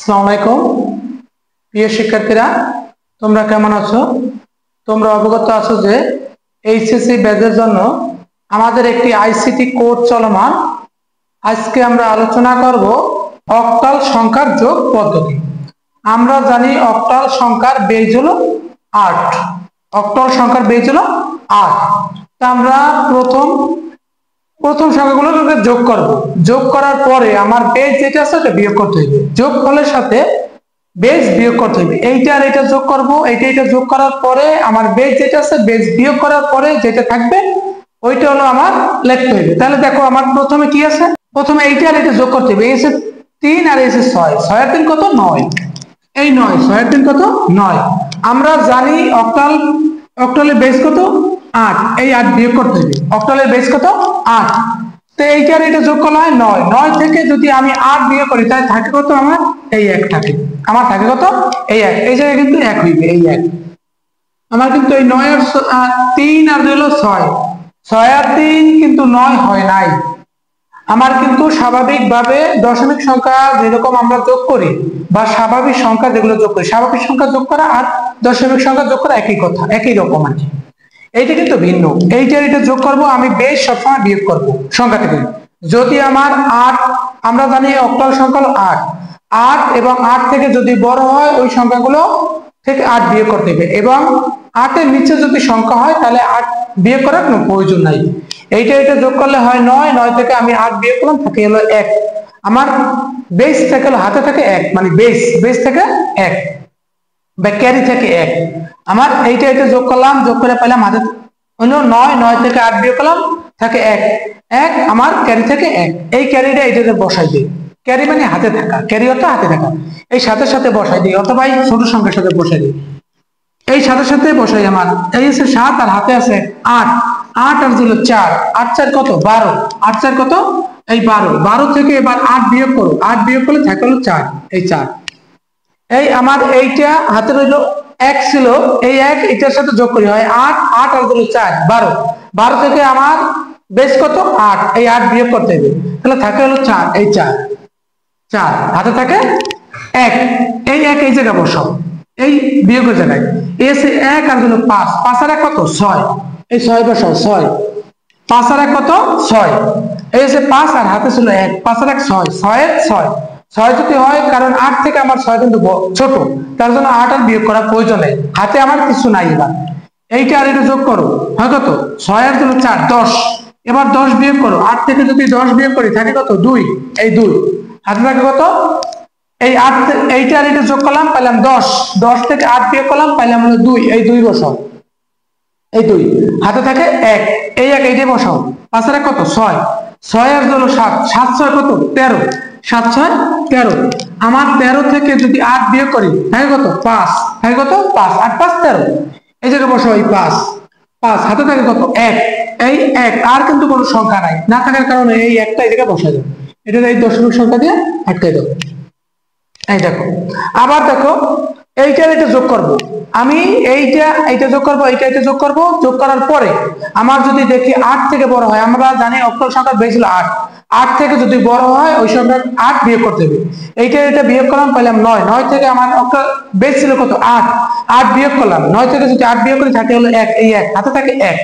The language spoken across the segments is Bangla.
আসসালামু আলাইকুম প্রিয় শিক্ষার্থীরা, তোমরা কেমন আছো? তোমরা অবগত আছো যে এইচএসসি ব্যাচের জন্য আমাদের একটি আইসিটি কোর্স চলমান। আজকে আমরা আলোচনা করব অক্টাল সংখ্যার যোগ পদ্ধতি। আমরা জানি অক্টাল সংখ্যার বেজ হলো 8। অক্টাল সংখ্যার বেজ হলো 8। তা আমরা প্রথম সংখ্যাগুলোকে যোগ করব। যোগ করার পরে আমার বেজ যেটা আছে সেটা বিয়োগ করতে হবে। যোগফলের সাথে বেজ বিয়োগ করতে হবে। এইটা আর এটা যোগ করব, এটা যোগ করার পরে আমার বেজ যেটা আছে বেজ বিয়োগ করার পরে যেটা থাকবে ওইটা হলো আমার লিখতে হবে। তাহলে দেখো আমার প্রথমে কি আছে, প্রথমে এইটা আর এটা যোগ করতে হবে। এই আছে 3 আর এই আছে 6। 6 আর 3 কত? 9। এই 9, 6 আর 3 কত? 9। আমরা জানি অক্টালের বেজ কত? 8। এই 8 বিয়োগ করতে হবে। অক্টালের বেজ কত? 8। তো এইটা আর এটা যোগ করলে হয় 9। 9 থেকে যদি আমি 8 বিয়োগ করি তাহলে থাকে কত? আমার এই 1 থাকে। আমার থাকে কত? এই 1। এই জায়গায় কিন্তু 1 হইবে, এই 1। আমার কিন্তু এই 9 আর 3 আর হলো 6। 6 আর 3 কিন্তু 9 হয় নাই। আমার কিন্তু স্বাভাবিকভাবে দশমিক সংখ্যা যেরকম আমরা যোগ করি বা স্বাভাবিক সংখ্যা যেগুলো যোগ করি, স্বাভাবিক সংখ্যা যোগ করা আর দশমিক সংখ্যা যোগ করা একই কথা, একই রকম আর কি। এইটা কিন্তু ভিন্ন। এইটার এটা যোগ করব, আমি বেশ সবসময় বিয়োগ করব সংখ্যা থেকে। যদি আমার 8, আমরা জানি অক্টাল সংখ্যা হলো 8। 8 এবং 8 থেকে যদি বড় হয় ওই সংখ্যাগুলো থেকে 8 বিয়োগ করতে হবে, এবং 8 এর নিচে যদি সংখ্যা হয় তাহলে 8 বিয়োগ করার কোনো প্রয়োজন নাই। এটা যোগ করলে হয় 9। 9 থেকে আমি 8 বিয়োগ করলাম, থাকে হলো 1। আমার বেস থেকে হলো হাতে থাকে 1, মানে বেস থেকে 1 বা ক্যারি থেকে 1। আমার এটা যোগ করলাম, যোগ করে পেলাম হাতে হলো 9। 9 থেকে 8 বিয়োগ করলাম, থাকে 1। 1 আমার ক্যারি থেকে 1। এই ক্যারিটা এটাতে বসাই দিই। ক্যারি মানে হাতে থাকা, ক্যারি অর্থ হাতে থাকা। এই সাথে সাথে বসাই দিই, অথবা এই ছোট সংখ্যার সাথে বসাই দিই। এই সাথে সাথে বসাই। আমার এই আছে 7 আর হাতে আছে 8। 8 আর হলো 4। 8 4 কত? 12। 8 4 কত? এই 12। 12 থেকে এবার 8 বিয়োগ করো। 8 বিয়োগ করলে থাকে হলো 4, এই 4। এই আমার এইটা হাতে রইলো 1 ছিল, এই 1 এটার সাথে যোগ করি হয় 8। 8 আর হলো 4, 12। 12 থেকে আমার বেশ কত? 8। এই 8 বিয়োগ করতে হবে, তাহলে থাকে হলো 4, এই 4। 4 হাতে থাকে 1। এই 1 এই জায়গায় বসাও, এই বিয়োগের জায়গায়। এসে 1 আর হলো 5। 5 আর 1 কত? 6। এই 6 বসাও, 6। 5 আর 1 কত? 6। এই এসে 5 আর হাতে ছিল 1। 5 আর 1 6। 6 এর 6। 6 যদি হয়, কারণ 8 থেকে আমার 6 কিন্তু ছোট, তার জন্য 8 আর বিয়োগ করার প্রয়োজন নেই। হাতে আমার কিছু নাই। এবার এইটা আর এটা যোগ করো, হয় কত? 6 আর হলো 4, 10। এবার 10 বিয়োগ করো। 8 থেকে যদি 10 বিয়োগ করি থাকে কত? 2। এই 2 হাতে থাকে কত? এই 8। এইটা আর এটা যোগ করলাম, পাইলাম 10। 10 থেকে 8 বিয়োগ করলাম, পাইলাম হলো 2। এই 2 বসাও, এই 2 হাতে থাকে 1। এই 1 এইটা বসাও। 5 আর 1 কত? 6। 6 আর হলো 7। 7 6 কত? 13। 7 6 13। আমার 13 থেকে যদি 8 বিয়োগ করি হ্যাঁ কত? 5। হ্যাঁ কত? 5। 8 5 13। এই জায়গায় বসাও, এই 5। 5 হাতে থাকে কত? 1। এই 1 আর কিন্তু কোনো সংখ্যা নাই, না থাকার কারণে এই একটা এই জায়গায় বসাই দাও। এটা এই দশমিক সংখ্যা দিয়ে আটকাই দাও। এই দেখো, আবার দেখো এইটা এটা যোগ করব। আমি এইটা যোগ করব, এটা যোগ করব। যোগ করার পরে আমার যদি দেখি 8 থেকে বড় হয়, আমরা জানি অক্টাল সংখ্যার বেস হলো 8। 8 থেকে যদি বড় হয় ওই সংখ্যার 8 বিয়োগ করতে হবে। এটা বিয়োগ করলাম, পাইলাম 9। 9 থেকে আমার অক্টাল বেস ছিল কত? 8। 8 বিয়োগ করলাম। 9 থেকে যদি 8 বিয়োগ করি থাকে হলো 1। এই 1 হাতে থাকে 1।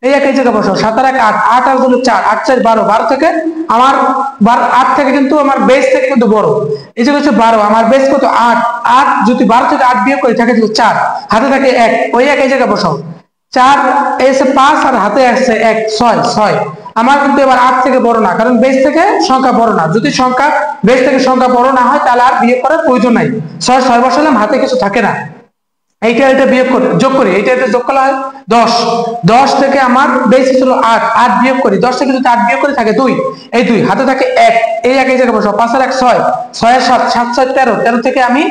এই 1 এই জায়গায় বসাও। 7 আর 1 8। 8 আর হলো 4। 8 4 12। 12 থেকে আমার 8 থেকে কিন্তু আমার বেস থেকে কিন্তু বড়, এই যে হচ্ছে 12। আমার বেস কত? 8। 8 যদি 12 থেকে 8 বিয়োগ করি থাকে 4। হাতে থাকে 1। ওই 1 এই জায়গায় বসাও। 4 এসে 5 আর হাতে আসছে 1, 6। 6 আমার কিন্তু এবার 8 থেকে বড় না, কারণ বেস থেকে সংখ্যা বড় না। যদি সংখ্যা বেস থেকে সংখ্যা বড় না হয় তাহলে আর বিয়োগ করার প্রয়োজন নাই। 6 6 বসালাম, হাতে কিছু থাকে না। এটা বিয়োগ করে যোগ করি। এটা যোগ করা হয় 10। 10 থেকে আমার বেস ছিল 8। 8 বিয়োগ করি। 10 থেকে যদি 8 বিয়োগ করি থাকে 2। এই 2 হাতে থাকে 1। এই 1 এই জায়গায় বসাও। 5 আর 1 6। 6 আর 7 7 6 13। 13 থেকে আমি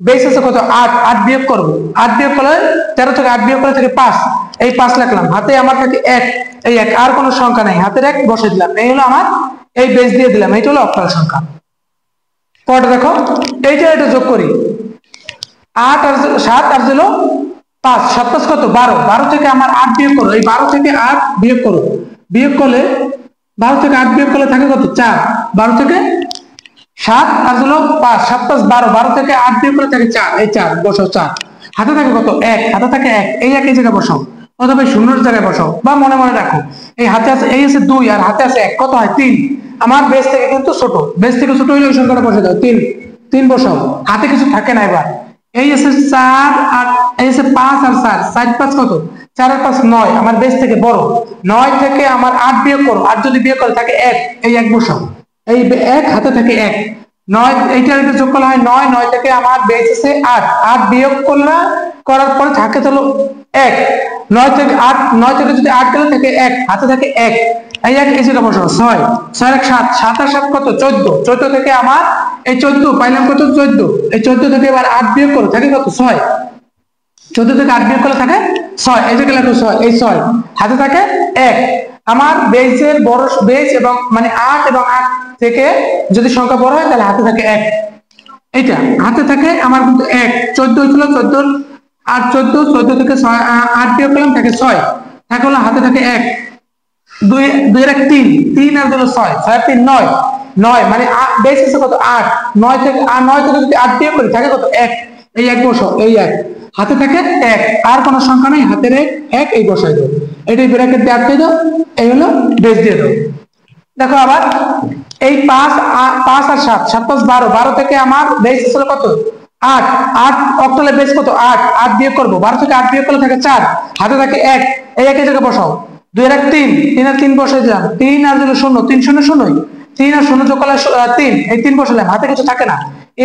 বেস আছে কত? 8। 8 বিয়োগ করব। 8 বিয়োগ করলে 13 থেকে 8 বিয়োগ করে থেকে 5। এই 5 লিখলাম, হাতে আমার থাকে 1। এই 1 আর কোনো সংখ্যা নাই, হাতের 1 বসে দিলাম। এই হলো আমার এই বেস দিয়ে দিলাম। এইটা হলো অক্টাল সংখ্যা। পরে দেখো এটা যোগ করি। 8 আর 7 আর হলো 5। 7 5 কত? 12। 12 থেকে আমার 8 বিয়োগ করো। এই 12 থেকে 8 বিয়োগ করো। বিয়োগ করলে 12 থেকে 8 বিয়োগ করলে থাকে কত? 4। 12 থেকে 7 আর হলো 5, 7 5 12, 12 থেকে 8 বিয়োগ করে থাকে 4, এই 4 বসাও 4, হাতে থাকে কত 1, হাতে থাকে 1, এই 1 এই জায়গায় বসাও অথবা শূন্যের জায়গায় বসাও বা মনে মনে রাখো। এই হাতে আছে, এই আছে 2 আর হাতে আছে 1, কত হয় 3। আমার বেস থেকে কিন্তু ছোট, বেস থেকে ছোট হলে ওই সংখ্যাটা বসে দাও 3, 3 বসাও, হাতে কিছু থাকে না। এবার এই আছে 4 আর এই আছে 5 আর 4, 4 5 কত, 4 আর 5 9, আমার বেস থেকে বড়। 9 থেকে আমার 8 বিয়োগ করো, 8 যদি বিয়োগ করে থাকে 1, এই 1 বসাও, এই 1 হাতে থাকে 1, 9 এইটার এটা যোগ করা হয় 9, 9 থেকে আমার বেস আছে 8, 8 বিয়োগ করার পরে থাকে হলো 1, 9 থেকে 8, 9 থেকে যদি 8 গেলে থাকে 1, হাতে থাকে 1, এই 1 এই যেটা বসাও 6, 6 আর 7, 7 আর 7 কত 14, 14 থেকে আমার এই 14 পাইলাম কত 14, এই 14 থেকে এবার 8 বিয়োগ করো থাকে কত 6, 14 থেকে 8 বিয়োগ করলে থাকে 6, এই যে লেখো 6, এই 6 হাতে থাকে 1। আমার বেসের বড় বেস এবং মানে 8 এবং 8 থেকে যদি সংখ্যা বড় হয় তাহলে হাতে থাকে 1, এইটা হাতে থাকে আমার কিন্তু 1, 14 ছিল 14 আর 14, 14 থেকে 8 বিয়োগ করলাম থাকে 6, থাকে হলো হাতে থাকে 1, 2 2 এর 3, 3 আর হলো 6, 6 আর 3 9, 9 মানে বেস আছে কত 8, 9 থেকে 9 থেকে যদি 8 বিয়োগ করি থাকে কত 1, এই 1 বসাও, এই 1 হাতে থাকে 1, আর কোন সংখ্যা নেই, হাতের 1 এই বসাই দাও, এটাই ব্র্যাকেট দিয়ে আটকে দাও, এই হলো বেস দিয়ে দাও। দেখো আবার এই 5 আর 7, 7 5 12, 12 থেকে আমার বেস ছিল কত 8, 8 অক্টালে বেস কত 8, 8 বিয়োগ করব, 12 থেকে 8 বিয়োগ করলে থাকে 4, হাতে থাকে 1, এই 1 এর জায়গায় বসাও, 2 এর 3, 3 আর 3 বসাই দিলাম, 3 আর 0 0, 3 0 0, 3 আর 0 যোগ করলে 3, এই 3 বসালাম, হাতে কিছু থাকে না।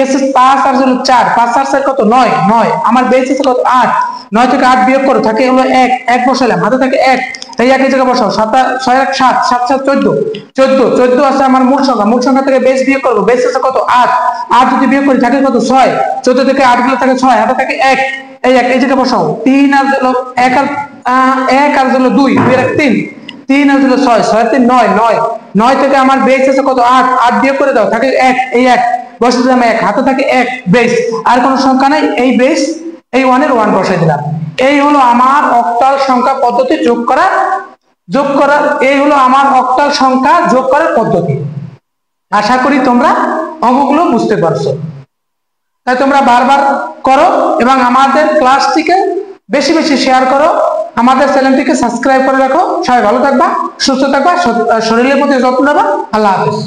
এস 5 আর 4, 5 আর 4 কত 9, 9 আমার বেস আছে কত 8, 9 থেকে 8 বিয়োগ করো থাকে হলো 1, 1 বসালাম, হাতে থাকে 1, এই 1 এর জায়গায় বসাও, 7 6 আর 7, 7 7 14, 14, 14 আছে আমার মূল সংখ্যা, মূল সংখ্যা থেকে বেস বিয়োগ করব, বেস আছে কত 8, 8 যদি বিয়োগ করি থাকে কত 6, 14 থেকে 8 গেলে থাকে 6, হাতে থাকে 1, এই 1 এই জায়গায় বসাও, 3 আর 1 আর 1 আর 2, 2 এর 3, 3 আর 6, 6 আর 3 9, 9, 9 থেকে আমার বেস আছে কত 8, 8 বিয়োগ করে দাও থাকে 1, এই 1 বসে দিলাম, 1 হাতে থাকে 1 বেস, আর কোন সংখ্যা নাই, এই বেস এই 1 এর 1 বসাই দিলাম। এই হলো আমার অক্টাল সংখ্যা পদ্ধতি যোগ করার, এই হলো আমার অক্টাল সংখ্যা যোগ করার পদ্ধতি। আশা করি তোমরা অঙ্কগুলো বুঝতে পারছো। তাই তোমরা বারবার করো এবং আমাদের ক্লাসটিকে বেশি বেশি শেয়ার করো, আমাদের চ্যানেলটিকে সাবস্ক্রাইব করে রাখো। সবাই ভালো থাকবা, সুস্থ থাকবা, শরীরের প্রতি যত্ন নেবা। আল্লাহ হাফেজ।